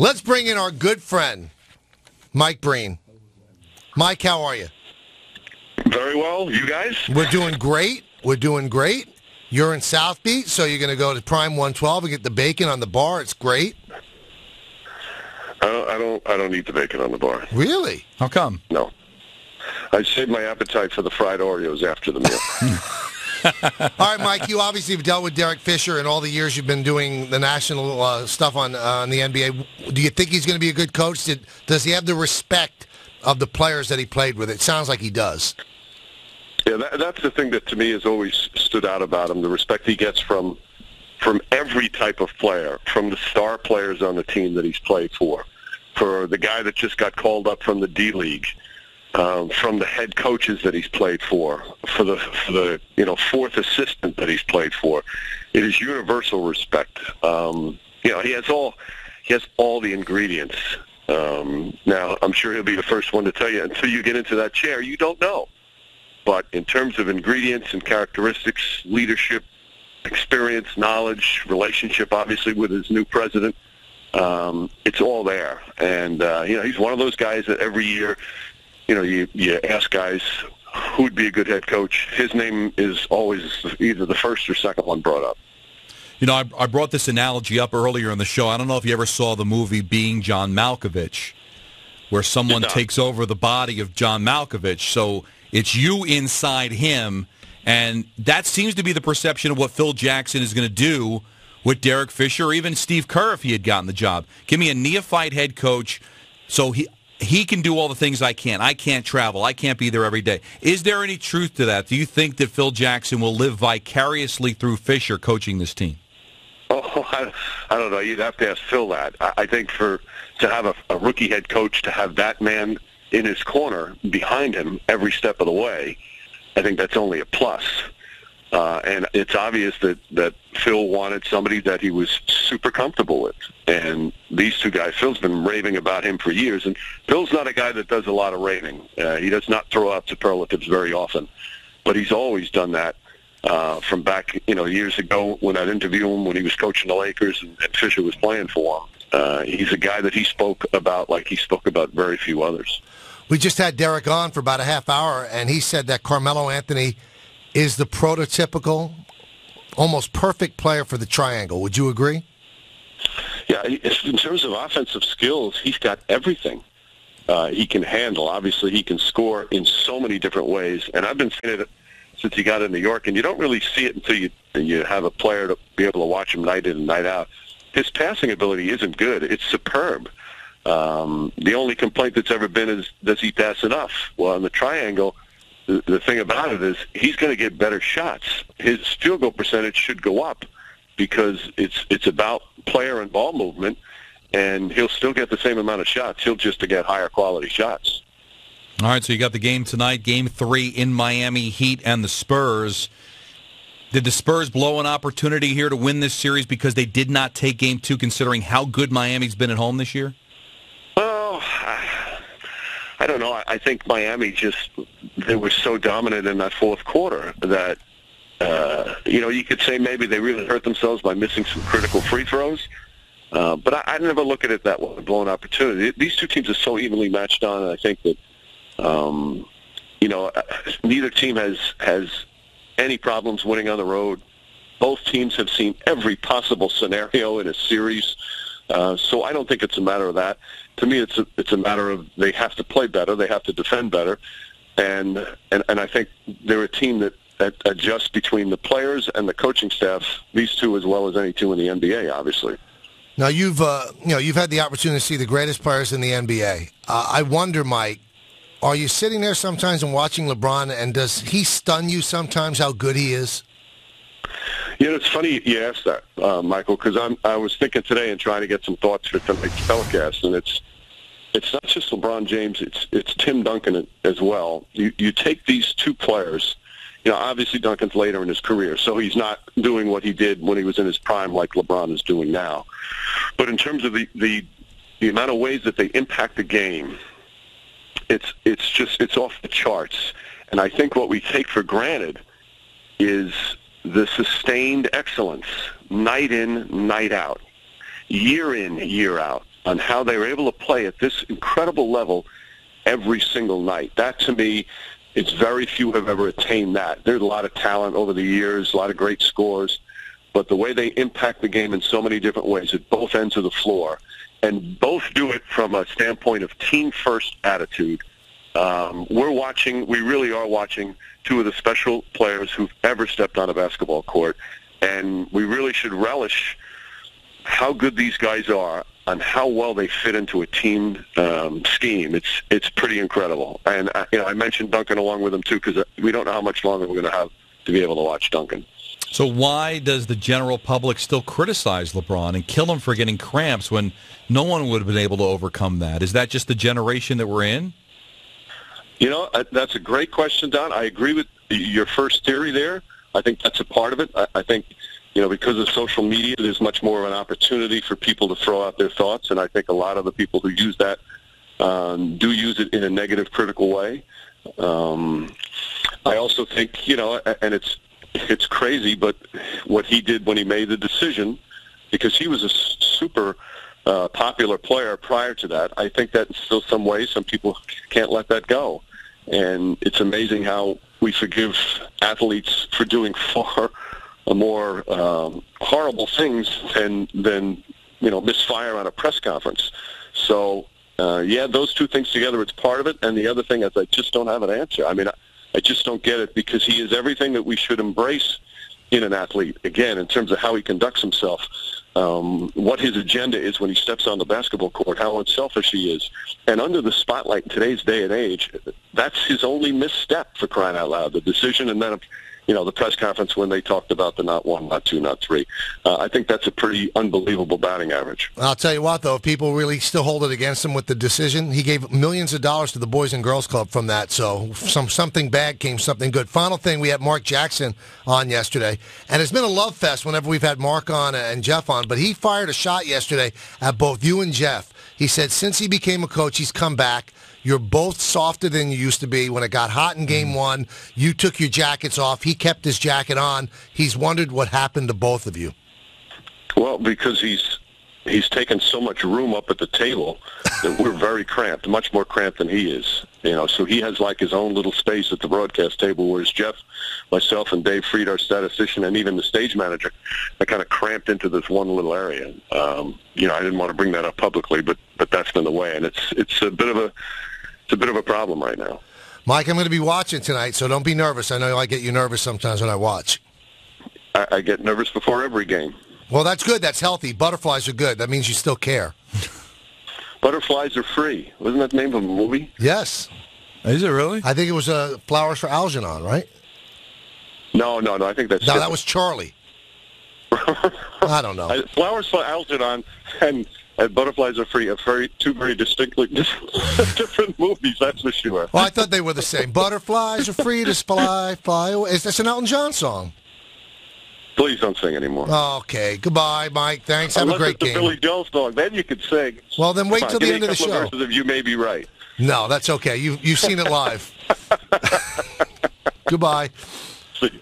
Let's bring in our good friend, Mike Breen. Mike, how are you? Very well. You guys? We're doing great. You're in South Beach, so you're going to go to Prime 112 and get the bacon on the bar. It's great. I don't eat the bacon on the bar. Really? How come? No. I save my appetite for the fried Oreos after the meal. All right, Mike, you obviously have dealt with Derek Fisher in all the years you've been doing the national stuff on the NBA. Do you think he's going to be a good coach? Does he have the respect of the players that he played with? It sounds like he does. Yeah, that's the thing that to me has always stood out about him, the respect he gets from every type of player, from the star players on the team that he's played for the guy that just got called up from the D-League, from the head coaches that he's played for the fourth assistant that he's played for. It is universal respect. He has all the ingredients. Now, I'm sure he'll be the first one to tell you, until you get into that chair, you don't know. But in terms of ingredients and characteristics, leadership, experience, knowledge, relationship, obviously, with his new president, it's all there. And, he's one of those guys that every year, you ask guys who would be a good head coach. His name is always either the first or second one brought up. I brought this analogy up earlier in the show. I don't know if you ever saw the movie Being John Malkovich, where someone takes over the body of John Malkovich. So it's you inside him, and that seems to be the perception of what Phil Jackson is going to do with Derek Fisher, or even Steve Kerr if he had gotten the job. Give me a neophyte head coach so he can do all the things I can't. I can't travel. I can't be there every day. Is there any truth to that? Do you think that Phil Jackson will live vicariously through Fisher coaching this team? Oh, I don't know. You'd have to ask Phil that. I think to have a rookie head coach, to have that man in his corner behind him every step of the way, I think that's only a plus. And it's obvious that Phil wanted somebody that he was super comfortable with. And these two guys, Phil's been raving about him for years. And Phil's not a guy that does a lot of raving. He does not throw out superlatives very often. But he's always done that from back, years ago when I'd interview him when he was coaching the Lakers and Fisher was playing for him. He's a guy that he spoke about like he spoke about very few others. We just had Derek on for about a half hour, and he said that Carmelo Anthony is the prototypical, almost perfect player for the triangle. Would you agree? Yeah, in terms of offensive skills, he's got everything. He can handle. Obviously, he can score in so many different ways. And I've been saying it since he got in New York, and you don't really see it until you have a player to be able to watch him night in and night out. His passing ability isn't good. It's superb. The only complaint that's ever been is, does he pass enough? Well, in the triangle, the thing about it is he's going to get better shots. His field goal percentage should go up because it's about player and ball movement, and he'll still get the same amount of shots. He'll just get higher quality shots. All right, so you got the game tonight, Game 3 in Miami, Heat and the Spurs. Did the Spurs blow an opportunity here to win this series because they did not take Game 2, considering how good Miami's been at home this year? Well, I don't know. I think Miami they were so dominant in that fourth quarter that, you could say maybe they really hurt themselves by missing some critical free throws. But I never look at it that way, blown opportunity. These two teams are so evenly matched on, and I think that, neither team has any problems winning on the road. Both teams have seen every possible scenario in a series. So I don't think it's a matter of that. To me, it's a matter of they have to play better, they have to defend better, and I think they're a team that adjusts between the players and the coaching staff. These two, as well as any two in the NBA, obviously. Now you've had the opportunity to see the greatest players in the NBA. I wonder, Mike, are you sitting there sometimes and watching LeBron, and does he stun you sometimes how good he is? It's funny you asked that, Michael, because I was thinking today and trying to get some thoughts for tonight's telecast, and it's not just LeBron James, it's Tim Duncan as well. You take these two players, obviously Duncan's later in his career, so he's not doing what he did when he was in his prime like LeBron is doing now. But in terms of the amount of ways that they impact the game, it's off the charts. And I think what we take for granted is the sustained excellence, night in, night out, year in, year out. on how they were able to play at this incredible level every single night. That, to me, it's very few have ever attained that. There's a lot of talent over the years, a lot of great scores, but the way they impact the game in so many different ways at both ends of the floor, and both do it from a standpoint of team-first attitude. We really are watching two of the special players who've ever stepped on a basketball court, and we really should relish how good these guys are and how well they fit into a team scheme. It's pretty incredible. And I mentioned Duncan along with him too, because we don't know how much longer we're going to have to be able to watch Duncan. So why does the general public still criticize LeBron and kill him for getting cramps when no one would have been able to overcome that? Is that just the generation that we're in? That's a great question, Don. I agree with your first theory there. I think that's a part of it. I think, because of social media, there's much more of an opportunity for people to throw out their thoughts, and I think a lot of the people who use that do use it in a negative, critical way. I also think, and it's crazy, but what he did when he made the decision, because he was a super popular player prior to that, I think that in still some ways some people can't let that go. And it's amazing how we forgive athletes for doing far more horrible things than misfire on a press conference. So, those two things together, it's part of it. And the other thing is I just don't have an answer. I mean, I just don't get it, because he is everything that we should embrace in an athlete, again, in terms of how he conducts himself, what his agenda is when he steps on the basketball court, how unselfish he is. And under the spotlight in today's day and age, that's his only misstep, for crying out loud, the decision, and then the press conference when they talked about the not one, not two, not three. I think that's a pretty unbelievable batting average. I'll tell you what, though, if people really still hold it against him with the decision, he gave millions of dollars to the Boys and Girls Club from that. So something bad came something good. Final thing, we had Mark Jackson on yesterday, and it's been a love fest whenever we've had Mark on and Jeff on, but he fired a shot yesterday at both you and Jeff. He said since he became a coach, he's come back. You're both softer than you used to be. When it got hot in Game 1, you took your jackets off. He kept his jacket on. He's wondered what happened to both of you. Well, because he's taken so much room up at the table that we're very cramped, much more cramped than he is. So he has like his own little space at the broadcast table, whereas Jeff, myself, and Dave Freed, our statistician, and even the stage manager, are kind of cramped into this one little area. I didn't want to bring that up publicly, but that's been the way, and it's a bit of a problem right now. Mike, I'm going to be watching tonight, so don't be nervous. I know I get you nervous sometimes when I watch. I get nervous before every game. Well, that's good. That's healthy. Butterflies are good. That means you still care. Butterflies are free. Wasn't that the name of a movie? Yes. Is it really? I think it was Flowers for Algernon, right? No. I think that's... No, that was Charlie. I don't know. Flowers for Algernon and Butterflies Are Free are two very distinctly different movies, that's for sure. Well, I thought they were the same. Butterflies are free to fly away. That's an Elton John song. Please don't sing anymore. Okay. Goodbye, Mike. Thanks. Have a great game. Unless it's the Billy Joel song. Then you could sing. Well, then wait till the end of the show. Verses if you may be right. No, that's okay. You've seen it live. Goodbye. See you.